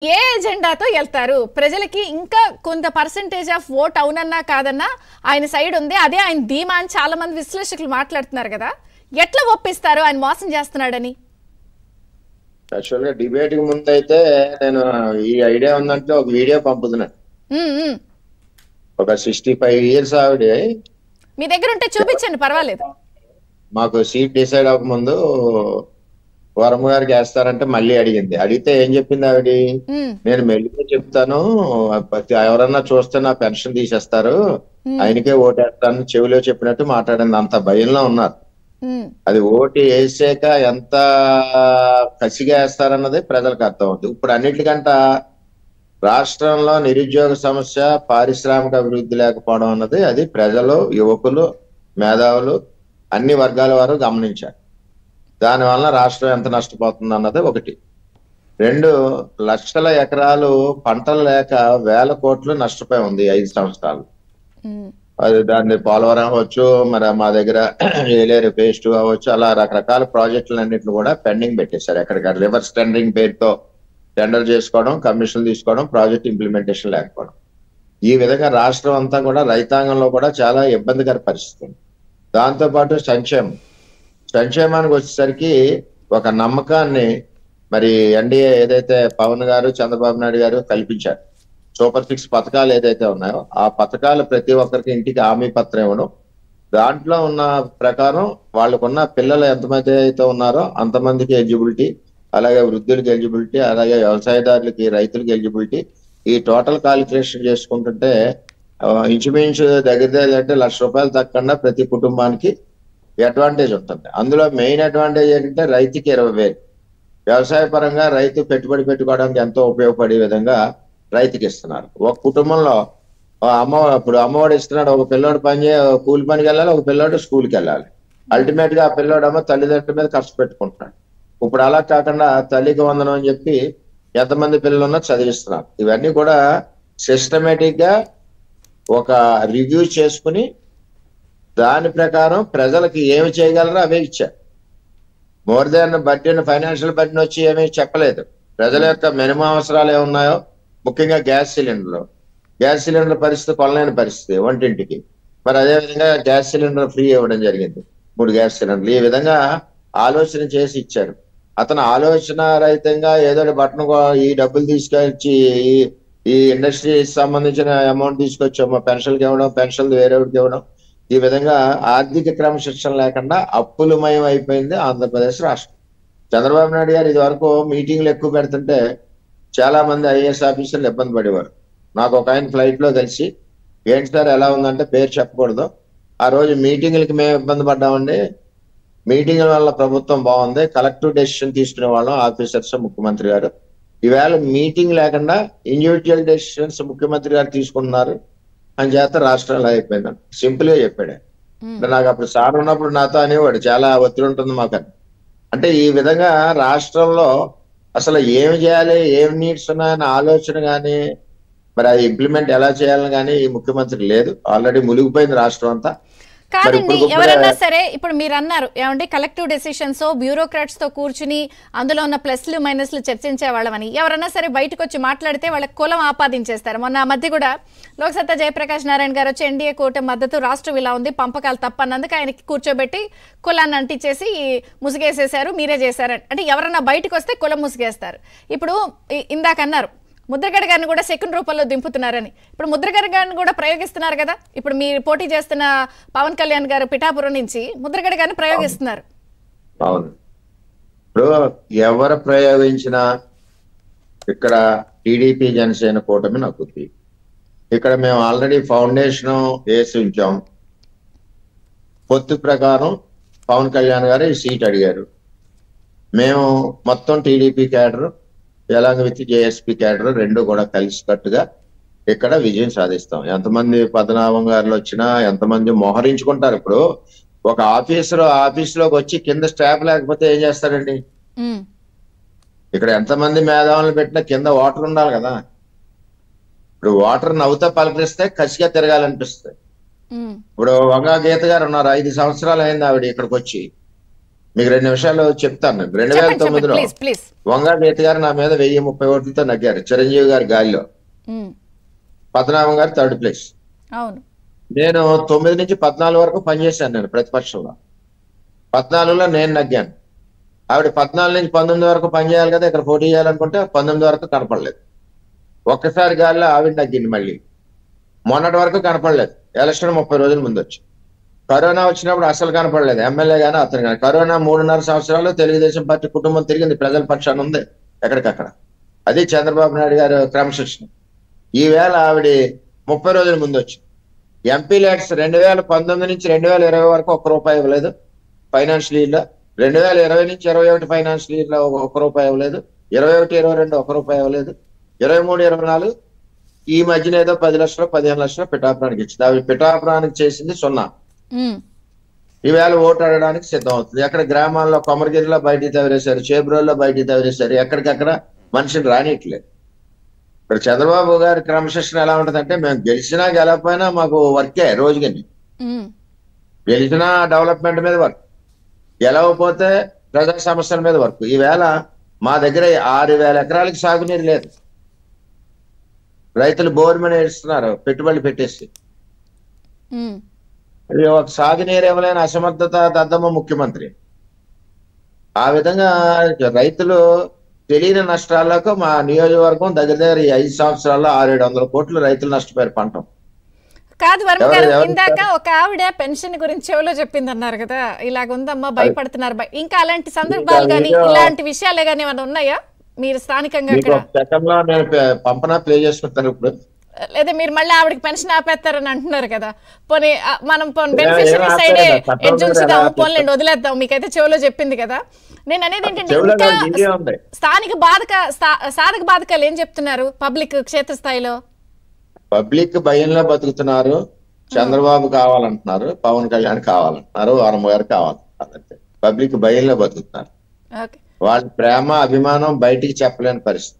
ఏ ఎజెండాతో వెళ్తారు? ప్రజలకి ఇంకా కొంత పర్సెంటేజ్ ఆఫ్ ఓట్ అవునన్నా కాదన్నా ఆయన సైడ్ ఉంది, అదే ఆయన ధీమా అని చాలా మంది విశ్లేషకులు మాట్లాడుతున్నారు కదా. ఎట్లా ఒప్పిస్తారు ఆయన మోసం చేస్తున్నాడని? యాక్చువల్గా డిబేట్ కి ముందు అయితే నేను ఈ ఐడియా ఉందంటే ఒక వీడియో పంపుతున్నాను. ఒక 65 years ఆవిడ మీ దగ్గర ఉంటే చూపించండి, పర్వాలేదు. మాకు సీట్ డిసైడ్ అవ్వకముందు వరమ గారికి వేస్తారంటే మళ్ళీ అడిగింది. అడిగితే ఏం చెప్పింది ఆవిడ, నేను మెల్లిగా చెప్తాను, ఎవరన్నా చూస్తే నా పెన్షన్ తీసేస్తారు, ఆయనకే ఓటేస్తాను చెవిలో చెప్పినట్టు మాట్లాడింది. అంత భయంలో ఉన్నారు. అది ఓటు వేసాక ఎంత కసిగా వేస్తారన్నది ప్రజలకు అర్థం అవుతుంది. ఇప్పుడు అన్నిటికంట రాష్ట్రంలో నిరుద్యోగ సమస్య, పారిశ్రామిక అభివృద్ధి లేకపోవడం అన్నది అది ప్రజలు, యువకులు, మేధావులు అన్ని వర్గాల వారు గమనించారు. దానివల్ల రాష్ట్రం ఎంత నష్టపోతుంది అన్నది ఒకటి. 2 లక్షల ఎకరాలు పంటలు లేక వేల కోట్లు నష్టపోయి ఉంది 5 సంవత్సరాలు. అది దాన్ని పోలవరం అవ్వచ్చు, మరి మా దగ్గర ఏలేరు పేస్ట్ అవ్వచ్చు, అలా రకరకాల ప్రాజెక్టులు అన్నింటిని కూడా పెండింగ్ పెట్టేశారు. ఎక్కడికక్కడ రివర్స్ టెండరింగ్ పేరుతో టెండర్ చేసుకోవడం, కమిషన్లు తీసుకోవడం, ప్రాజెక్ట్ ఇంప్లిమెంటేషన్ లేకపోవడం. ఈ విధంగా రాష్ట్రం అంతా కూడా రైతాంగంలో కూడా చాలా ఇబ్బందికర పరిస్థితి ఉంది. దాంతోపాటు సంక్షేమానికి వచ్చేసరికి ఒక నమ్మకాన్ని మరి ఎన్డీఏ ఏదైతే పవన్ గారు, చంద్రబాబు నాయుడు గారు కల్పించారు, సూపర్ 6 పథకాలు ఏదైతే ఉన్నాయో ఆ పథకాలు ప్రతి ఒక్కరికి ఇంటికి హామీ పత్రం ఇవ్వడం, దాంట్లో ఉన్న ప్రకారం వాళ్ళకున్న పిల్లలు ఎంతమంది అయితే ఉన్నారో అంతమందికి ఎలిజిబిలిటీ, అలాగే వృద్ధులకి ఎలిజిబిలిటీ, అలాగే వ్యవసాయదారులకి, రైతులకి ఎలిజిబిలిటీ, ఈ టోటల్ కాలిక్యులేషన్ చేసుకుంటుంటే ఇంచుమించు దగ్గర అంటే ₹1,00,000 తగ్గకుండా ప్రతి కుటుంబానికి అడ్వాంటేజ్ ఉంటుంది. అందులో మెయిన్ అడ్వాంటేజ్ ఏంటంటే రైతుకి 20,000, వ్యవసాయ పరంగా రైతు పెట్టుబడి పెట్టుకోవడానికి ఎంతో ఉపయోగపడే విధంగా రైతుకి ఇస్తున్నారు. ఒక కుటుంబంలో ఇప్పుడు అమ్మఒడి ఇస్తున్నాడు, ఒక పిల్లోడు కూలి పనికి వెళ్ళాలి, ఒక పిల్లోడు స్కూల్కి వెళ్ళాలి. అల్టిమేట్ గా ఆ పిల్లోడేమో తల్లిదండ్రుల మీద ఖర్చు పెట్టుకుంటున్నాడు. ఇప్పుడు అలా కాకుండా తల్లికి వందనం అని చెప్పి ఎంతమంది పిల్లలు ఉన్నా చదివిస్తున్నారు. ఇవన్నీ కూడా సిస్టమేటిక్ గా ఒక రివ్యూ చేసుకుని దాని ప్రకారం ప్రజలకి ఏమి చేయగలరో అవే ఇచ్చారు. More than budget, financial budget వచ్చి ఏమీ చెప్పలేదు. ప్రజల యొక్క మినిమం అవసరాలు ఏమున్నాయో, ముఖ్యంగా గ్యాస్ సిలిండర్ పరిస్థితి కొనలేని పరిస్థితి వంటింటికి. మరి అదేవిధంగా గ్యాస్ సిలిండర్ ఫ్రీ ఇవ్వడం జరిగింది, 3 గ్యాస్ సిలిండర్లు. ఈ విధంగా ఆలోచన చేసి ఇచ్చారు. అతను ఆలోచన రహితంగా ఏదో బట్టను ఈ డబ్బులు తీసుకొచ్చి ఈ ఇండస్ట్రీకి సంబంధించిన అమౌంట్ తీసుకొచ్చి పెన్షన్కి ఇవ్వడం, పెన్షన్లు వేరేవాడికి ఇవ్వడం, ఈ విధంగా ఆర్థిక క్రమశిక్షణ లేకుండా అప్పులమయం అయిపోయింది ఆంధ్రప్రదేశ్ రాష్ట్రం. చంద్రబాబు నాయుడు గారు ఇది వరకు మీటింగ్లు ఎక్కువ పెడుతుంటే చాలా మంది ఐఏఎస్ ఆఫీసర్లు ఇబ్బంది పడేవారు. నాకు ఒక ఆయన ఫ్లైట్ లో కలిసి, ఏంటి సార్ ఎలా ఉందంటే, పేరు చెప్పకూడదు, ఆ రోజు మీటింగ్లకి మేము ఇబ్బంది పడ్డామండి, మీటింగ్ల వల్ల ప్రభుత్వం బాగుంది, కలెక్టివ్ డెసిషన్ తీసుకునే వాళ్ళం ఆఫీసర్స్, ముఖ్యమంత్రి గారు ఈవేళ మీటింగ్ లేకుండా ఇండివిజువల్ డెసిషన్స్ ముఖ్యమంత్రి గారు తీసుకుంటున్నారు అని చేత రాష్ట్రాలు అయిపోయిందని సింపుల్ గా చెప్పాడు. నాకు అప్పుడు సార్ ఉన్నప్పుడు నాతో అనేవాడు, చాలా ఒత్తిడి ఉంటుంది మాకు. అంటే ఈ విధంగా రాష్ట్రంలో అసలు ఏమి చేయాలి, ఏమి నీడ్స్ ఉన్నాయన్న ఆలోచన కానీ, మరి అది ఇంప్లిమెంట్ ఎలా చేయాలని కానీ ఈ ముఖ్యమంత్రి లేదు. ఆల్రెడీ మునిగిపోయింది రాష్ట్రం అంతా. కాదండి, ఎవరన్నా సరే ఇప్పుడు మీరు అన్నారు ఏమంటే కలెక్టివ్ డెసిషన్స్ బ్యూరోక్రాట్స్ తో కూర్చుని అందులో ఉన్న ప్లస్లు మైనస్లు చర్చించే వాళ్ళమని ఎవరన్నా సరే బయటకు వచ్చి మాట్లాడితే వాళ్ళకి కులం ఆపాదించేస్తారు. మొన్న మధ్య కూడా లోక్సత్తా జయప్రకాష్ నారాయణ గారు వచ్చి ఎన్డీఏ కూటమి మద్దతు, రాష్ట్రం ఇలా ఉంది, పంపకాలు తప్పన్నందుకు ఆయనకి కూర్చోబెట్టి కులాన్ని అంటించేసి ముసుగేసేశారు, మీరే చేశారని. అంటే ఎవరన్నా బయటకు వస్తే కులం ముసుగేస్తారు. ఇప్పుడు ఇందాక అన్నారు ముద్రగడ గారిని కూడా సెకండ్ రూపంలో దింపుతున్నారని. ఇప్పుడు ముద్రగడ గారిని కూడా ప్రయోగిస్తున్నారు కదా. ఇప్పుడు మీరు పోటీ చేస్తున్న పవన్ కళ్యాణ్ గారు పిఠాపురం నుంచి ముద్రగడ గారిని ప్రయోగిస్తున్నారు. అవును, ఇప్పుడు ఎవరు ప్రయోగించినా ఇక్కడ టీడీపీ జనసేన కూటమి నక్కుద్ది. ఇక్కడ మేము ఆల్రెడీ ఫౌండేషన్ వేసి ఉంచాం. పొత్తు ప్రకారం పవన్ కళ్యాణ్ గారు ఈ సీట్ అడిగారు. మేము మొత్తం టీడీపీ క్యాడర్ ఎలాగ విత్ జేఎస్పీ క్యాడర్ 2 కూడా కలిసికట్టుగా ఇక్కడ విజయం సాధిస్తాం. ఎంతమంది పద్మనాభం గారు వచ్చినా, ఎంతమంది మోహరించుకుంటారు. ఇప్పుడు ఒక ఆఫీసులోకి వచ్చి కింద స్టాఫ్ లేకపోతే ఏం చేస్తారండి? ఇక్కడ ఎంతమంది మేధావులను పెట్టినా కింద వాటర్ ఉండాలి కదా. ఇప్పుడు వాటర్ నవ్వుతా పలకరిస్తే కసిగా తిరగాలనిపిస్తుంది. ఇప్పుడు వంగా గీత గారు ఉన్నారు, 5 సంవత్సరాలు అయింది ఆవిడ ఇక్కడికి వచ్చి. మీకు 2 నిమిషాలు చెప్తాను. నేను చెప్పండి 2009లో ప్లీజ్ ప్లీజ్. వంగా గీత గారు నా మీద 1030 ఓట్లతో నగ్గారు. చిరంజీవి గారి గాలిలో పద్మనాభం గారు 3rd ప్లేస్. అవును. నేను 9 నుంచి 14 వరకు పనిచేశాను. నేను ప్రతిపక్షంలో 14లో నేను నగ్గాను. ఆవిడ 14 నుంచి 19 వరకు పనిచేయాలి కదా, ఇక్కడ పోటీ చేయాలనుకుంటే 19 వరకు కనపడలేదు. ఒక్కసారి గాలిలో ఆవిడ నగ్గింది. మళ్ళీ మొన్నటి వరకు కనపడలేదు. ఎలక్షన్ 30 రోజుల ముందు వచ్చి కరోనా వచ్చినప్పుడు అసలు కనపడలేదు. ఎమ్మెల్యే గానీ అతను కానీ కరోనా 3.5 సంవత్సరాలు తెలుగుదేశం పార్టీ కుటుంబం తిరిగింది. ప్రజల పక్షాన ఉంది ఎక్కడికక్కడ. అది చంద్రబాబు నాయుడు గారు క్రమశిక్షణ. ఈవేళ ఆవిడ 30 రోజుల ముందు వచ్చింది. ఎంపీ ల్యాక్స్ 2019 నుంచి 2020 వరకు ₹1 ఇవ్వలేదు ఫైనాన్షియల్ ఇయర్ లో. 2020 నుంచి 21 ఫైనాన్షియల్ ఇయర్ లో ₹1 ఇవ్వలేదు. 21-22 ₹1 ఇవ్వలేదు. 23-24 ఈ మధ్యన ఏదో 10 లక్షలు 15 లక్షలు పిఠాపురానికి ఇచ్చింది. ఆవిడ పిఠాపురానికి చేసింది 0. ఈవేళ ఓటు అడగడానికి సిద్ధం అవుతుంది. ఎక్కడ గ్రామాల్లో కొమరగిరిలో బయటికి తవరేశారు, చేబ్రోల్లో బయటికి తవరేశారు. ఎక్కడికక్కడ మనిషిని రానియట్లేదు. ఇక్కడ చంద్రబాబు గారి క్రమశిక్షణ ఎలా ఉంటదంటే, మేము గెలిచినా గెలకపోయినా మాకు వర్కే రోజుకి. గెలిచినా డెవలప్మెంట్ మీద వర్క్, గెలవకపోతే ప్రజా సమస్యల మీద వర్క్. ఈవేళ మా దగ్గర 6,000 ఎకరాలకి సాగునీరు లేదు. రైతులు బోర్ మీద ఇస్తున్నారు పెట్టుబడులు పెట్టేసి. ఒక సాగునీరు ఇవ్వలేని అసమర్థత దద్దమ్మ ముఖ్యమంత్రి. ఆ విధంగా రైతులు తెలియని నష్టాలకు మా నియోజకవర్గం దగ్గర ఈ 5 సంవత్సరాల్లో 600-700 కోట్లు రైతులు నష్టపోయారు పంట. కాదు వర్మ గారు, ఇందాక ఒక ఆవిడ పెన్షన్ గురించి చెవులో చెప్పింది అన్నారు కదా, ఇలాగుందమ్మా భయపడుతున్నారు. ఇంకా అలాంటి సందర్భాలు కానీ ఇలాంటి విషయాలే కానీ ఏమైనా ఉన్నాయా మీరు స్థానికంగా? నేను పంపనా ప్లే చేసుకుంటాను ఇప్పుడు. లేదా మీరు మళ్ళీ ఆవిడకి పెన్షన్ ఆపేస్తారని అంటున్నారు కదా, పోనీ మనం బెనిఫిషియరీ సైడే ఎడ్జుంచుదాం, పోన్లేండి వదిలేద్దాం. మీకైతే చెవులో చెప్పింది కదా. నేను అనేది ఏంటంటే స్థానిక సాధక బాధకాలు ఏం చెప్తున్నారు పబ్లిక్ క్షేత్రస్థాయిలో? పబ్లిక్ భయంలో బతుకుతున్నారు. చంద్రబాబు కావాలంటున్నారు, పవన్ కళ్యాణ్ కావాలంటున్నారు, వరమ గారు కావాలంటున్నారు. పబ్లిక్ భయంలో బతుకుతున్నారు. వాళ్ళ ప్రేమ అభిమానం బయటికి చెప్పలేని పరిస్థితి.